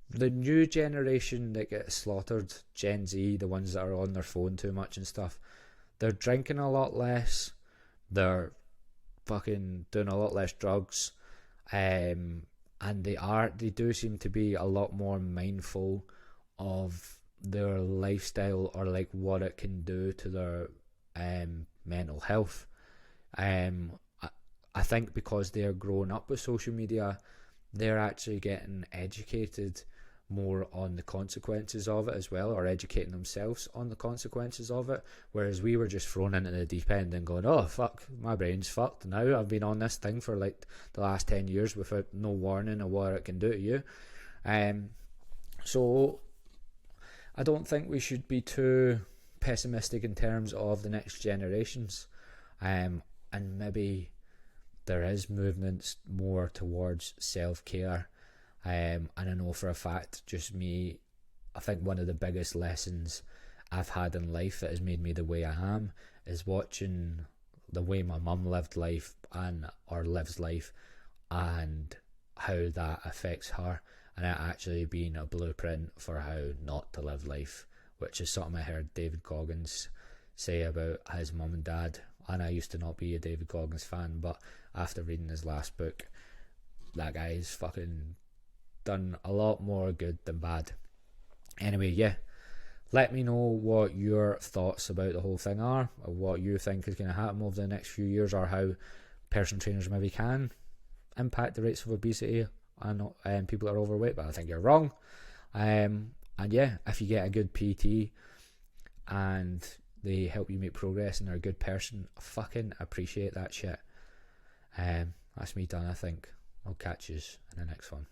the new generation that gets slaughtered, Gen Z, the ones that are on their phone too much and stuff, they're drinking a lot less, they're fucking doing a lot less drugs, and they do seem to be a lot more mindful of their lifestyle, or like what it can do to their mental health. I think because they're growing up with social media, they're actually getting educated more on the consequences of it as well, or educating themselves on the consequences of it, whereas we were just thrown into the deep end and going, oh fuck, my brain's fucked now, I've been on this thing for like the last 10 years without no warning of what it can do to you. So I don't think we should be too pessimistic in terms of the next generations, and maybe there is movements more towards self-care. And I know for a fact, just me, I think one of the biggest lessons I've had in life that has made me the way I am is watching the way my mum lived life or lives life, and how that affects her, and it actually being a blueprint for how not to live life, which is something I heard David Goggins say about his mum and dad. And I used to not be a David Goggins fan, but after reading his last book, that guy's fucking done a lot more good than bad. Anyway, yeah, let me know what your thoughts about the whole thing are, or what you think is going to happen over the next few years, or how personal trainers maybe can impact the rates of obesity and people that are overweight. But I think you're wrong. And yeah, if you get a good PT and they help you make progress and they're a good person, I fucking appreciate that shit. That's me done, I think. I'll catch you in the next one.